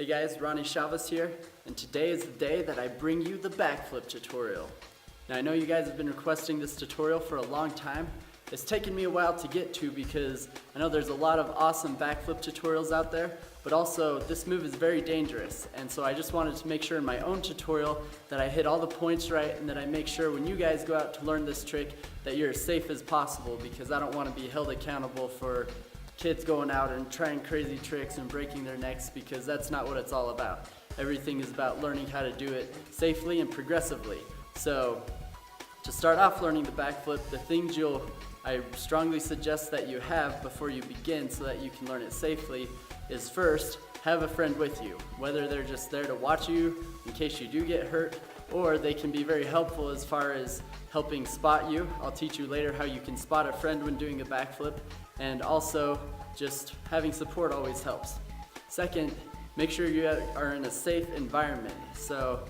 Hey guys, Ronnie Chavez here, and today is the day that I bring you the backflip tutorial. Now I know you guys have been requesting this tutorial for a long time. It's taken me a while to get to because I know there's a lot of awesome backflip tutorials out there, but also this move is very dangerous, and so I just wanted to make sure in my own tutorial that I hit all the points right and that I make sure when you guys go out to learn this trick that you're as safe as possible, because I don't want to be held accountable for kids going out and trying crazy tricks and breaking their necks, because that's not what it's all about. Everything is about learning how to do it safely and progressively. So to start off learning the backflip, the things I strongly suggest that you have before you begin so that you can learn it safely is, first, have a friend with you. Whether they're just there to watch you in case you do get hurt, or they can be very helpful as far as helping spot you. I'll teach you later how you can spot a friend when doing a backflip, and also just having support always helps. Second, make sure you are in a safe environment. So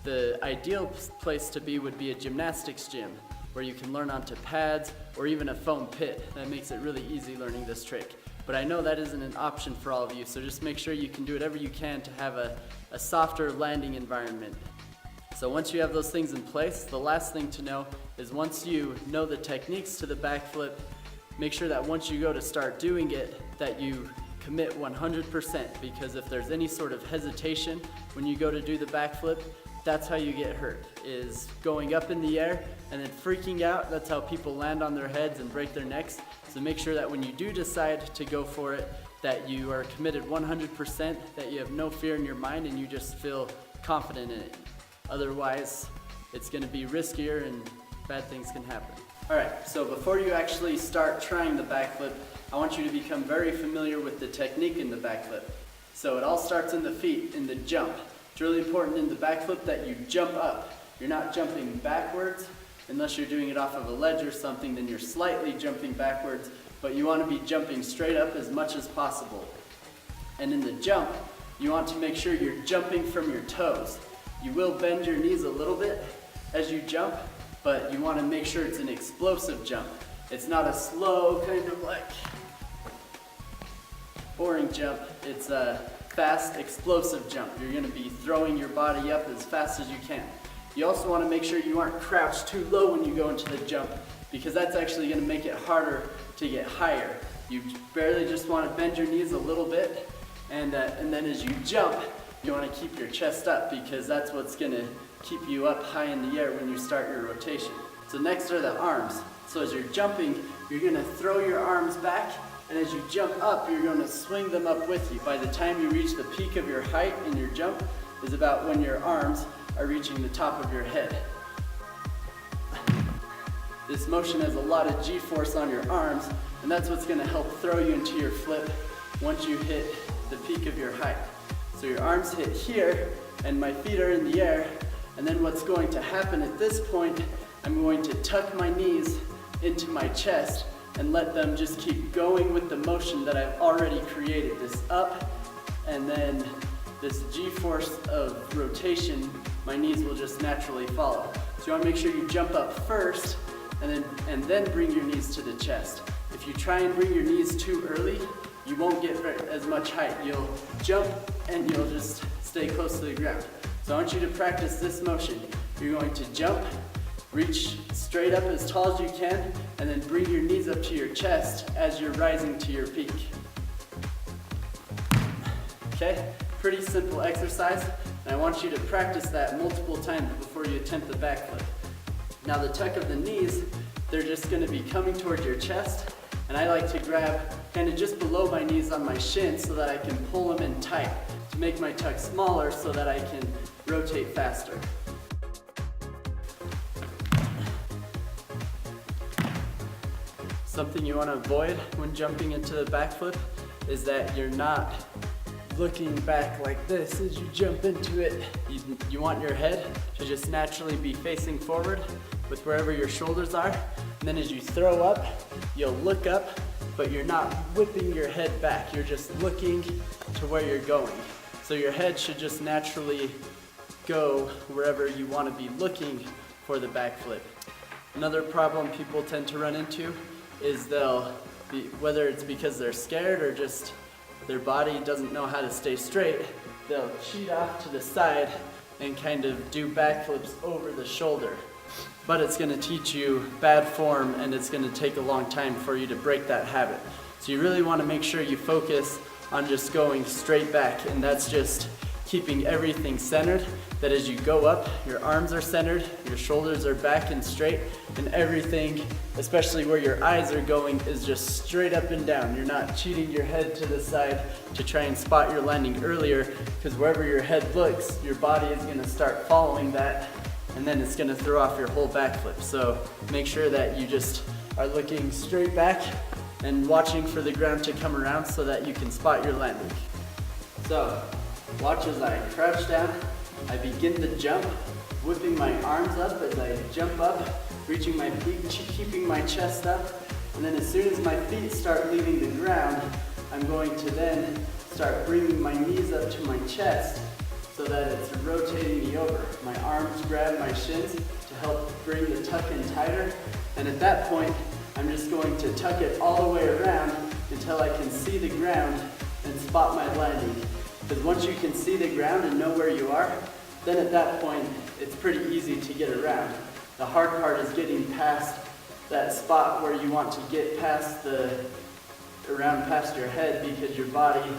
the ideal place to be would be a gymnastics gym where you can learn onto pads or even a foam pit. That makes it really easy learning this trick. But I know that isn't an option for all of you, so just make sure you can do whatever you can to have a softer landing environment. So once you have those things in place, the last thing to know is once you know the techniques to the backflip, make sure that once you go to start doing it, that you commit 100%, because if there's any sort of hesitation when you go to do the backflip, that's how you get hurt, is going up in the air and then freaking out. That's how people land on their heads and break their necks. So make sure that when you do decide to go for it, that you are committed 100%, that you have no fear in your mind and you just feel confident in it. Otherwise, it's going to be riskier and bad things can happen. Alright, so before you actually start trying the backflip, I want you to become very familiar with the technique in the backflip. So it all starts in the feet, in the jump. It's really important in the backflip that you jump up. You're not jumping backwards, unless you're doing it off of a ledge or something, then you're slightly jumping backwards, but you want to be jumping straight up as much as possible. And in the jump, you want to make sure you're jumping from your toes. You will bend your knees a little bit as you jump, but you want to make sure it's an explosive jump. It's not a slow kind of like boring jump. It's a fast, explosive jump. You're going to be throwing your body up as fast as you can. You also want to make sure you aren't crouched too low when you go into the jump, because that's actually going to make it harder to get higher. You barely just want to bend your knees a little bit, and then as you jump, you want to keep your chest up, because that's what's going to keep you up high in the air when you start your rotation. So next are the arms. So as you're jumping, you're going to throw your arms back, and as you jump up, you're going to swing them up with you. By the time you reach the peak of your height in your jump is about when your arms are reaching the top of your head. This motion has a lot of G-force on your arms, and that's what's going to help throw you into your flip once you hit the peak of your height. So your arms hit here, and my feet are in the air, and then what's going to happen at this point, I'm going to tuck my knees into my chest and let them just keep going with the motion that I've already created. This up, and then this G-force of rotation, my knees will just naturally follow. So you want to make sure you jump up first, and then bring your knees to the chest. If you try and bring your knees too early, you won't get as much height. You'll jump and you'll just stay close to the ground. So I want you to practice this motion. You're going to jump, reach straight up as tall as you can, and then bring your knees up to your chest as you're rising to your peak. Okay, pretty simple exercise, and I want you to practice that multiple times before you attempt the backflip. Now the tuck of the knees, they're just going to be coming towards your chest, and I like to grab kind of just below my knees on my shins so that I can pull them in tight to make my tuck smaller so that I can rotate faster. Something you want to avoid when jumping into the backflip is that you're not looking back like this as you jump into it. You want your head to just naturally be facing forward with wherever your shoulders are. And then as you throw up, you'll look up, but you're not whipping your head back. You're just looking to where you're going. So your head should just naturally go wherever you want to be looking for the backflip. Another problem people tend to run into is whether it's because they're scared or just their body doesn't know how to stay straight, they'll cheat off to the side and kind of do backflips over the shoulder. But it's going to teach you bad form, and it's going to take a long time for you to break that habit. So you really want to make sure you focus on just going straight back, and that's just keeping everything centered, that as you go up, your arms are centered, your shoulders are back and straight, and everything, especially where your eyes are going, is just straight up and down. You're not cheating your head to the side to try and spot your landing earlier, because wherever your head looks, your body is going to start following that, and then it's going to throw off your whole backflip. So make sure that you just are looking straight back and watching for the ground to come around so that you can spot your landing. So watch as I crouch down, I begin to jump, whipping my arms up as I jump up, reaching my feet, keeping my chest up, and then as soon as my feet start leaving the ground, I'm going to then start bringing my knees up to my chest so that it's rotating me over. My arms grab my shins to help bring the tuck in tighter, and at that point, I'm just going to tuck it all the way around until I can see the ground and spot my landing. Because once you can see the ground and know where you are, then at that point, it's pretty easy to get around. The hard part is getting past that spot where you want to get around past your head, because your body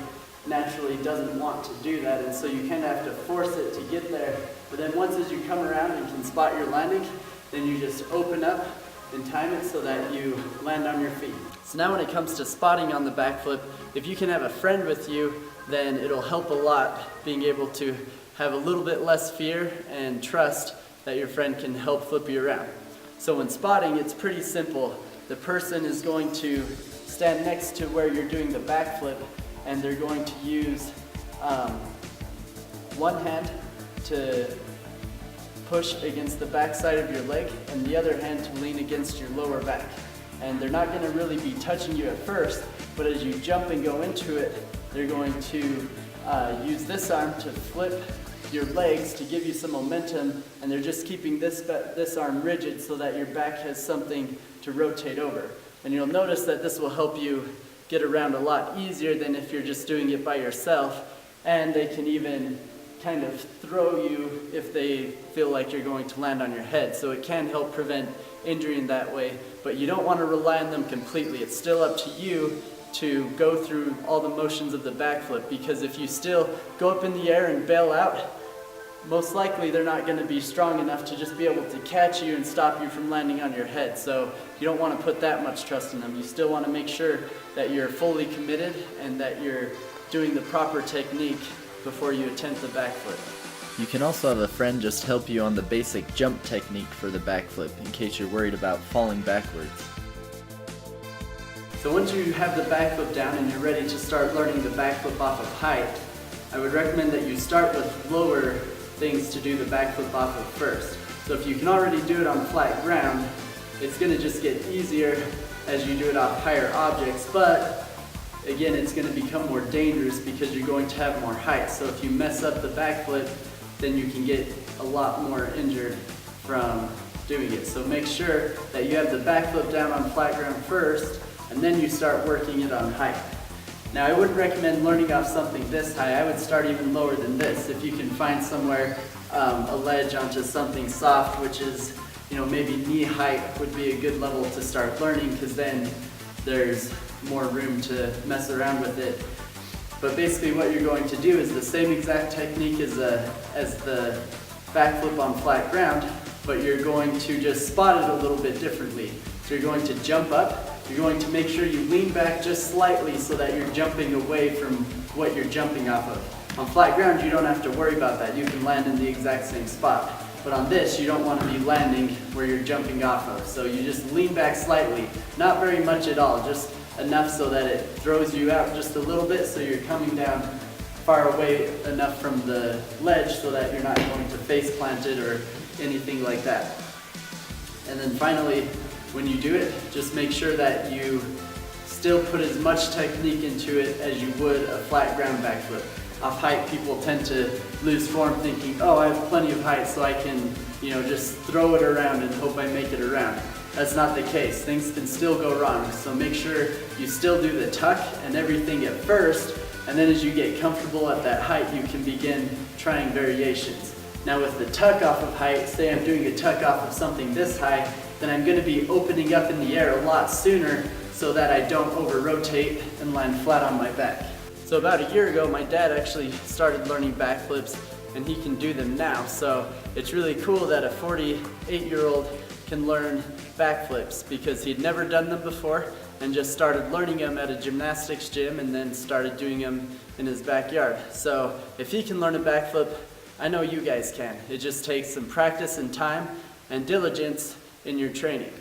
naturally doesn't want to do that, and so you kind of have to force it to get there. But then once as you come around and can spot your landing, then you just open up and time it so that you land on your feet. So now when it comes to spotting on the backflip, if you can have a friend with you, then it'll help a lot being able to have a little bit less fear and trust that your friend can help flip you around. So when spotting, it's pretty simple. The person is going to stand next to where you're doing the backflip, and they're going to use one hand to push against the back side of your leg and the other hand to lean against your lower back. And they're not going to really be touching you at first, but as you jump and go into it, they're going to use this arm to flip your legs to give you some momentum, and they're just keeping this arm rigid so that your back has something to rotate over. And you'll notice that this will help you get around a lot easier than if you're just doing it by yourself, and they can even kind of throw you if they feel like you're going to land on your head. So it can help prevent injury in that way, but you don't want to rely on them completely. It's still up to you to go through all the motions of the backflip, because if you still go up in the air and bail out, most likely they're not going to be strong enough to just be able to catch you and stop you from landing on your head. So you don't want to put that much trust in them. You still want to make sure that you're fully committed and that you're doing the proper technique before you attempt the backflip. You can also have a friend just help you on the basic jump technique for the backflip in case you're worried about falling backwards. So once you have the backflip down and you're ready to start learning the backflip off of height, I would recommend that you start with lower things to do the backflip off of first. So if you can already do it on flat ground, it's going to just get easier as you do it off higher objects, but again, it's going to become more dangerous because you're going to have more height. So if you mess up the backflip, then you can get a lot more injured from doing it. So make sure that you have the backflip down on flat ground first, and then you start working it on height. Now, I wouldn't recommend learning off something this high. I would start even lower than this. If you can find somewhere a ledge onto something soft, which is, maybe knee height would be a good level to start learning, because then there's more room to mess around with it. But basically what you're going to do is the same exact technique as the backflip on flat ground, but you're going to just spot it a little bit differently. So you're going to jump up, you're going to make sure you lean back just slightly so that you're jumping away from what you're jumping off of. On flat ground, you don't have to worry about that. You can land in the exact same spot. But on this, you don't want to be landing where you're jumping off of. So you just lean back slightly, not very much at all, just enough so that it throws you out just a little bit, so you're coming down far away enough from the ledge so that you're not going to face plant it or anything like that. And then finally, when you do it, just make sure that you still put as much technique into it as you would a flat ground backflip. Off height, people tend to lose form thinking, oh, I have plenty of height so I can, just throw it around and hope I make it around. That's not the case. Things can still go wrong. So make sure you still do the tuck and everything at first, And then as you get comfortable at that height, you can begin trying variations. Now with the tuck off of height, say I'm doing a tuck off of something this high, then I'm going to be opening up in the air a lot sooner so that I don't over-rotate and land flat on my back. So about a year ago, my dad actually started learning backflips, and he can do them now. So it's really cool that a 48-year-old can learn backflips because he'd never done them before and just started learning them at a gymnastics gym and then started doing them in his backyard. So if he can learn a backflip, I know you guys can. It just takes some practice and time and diligence in your training.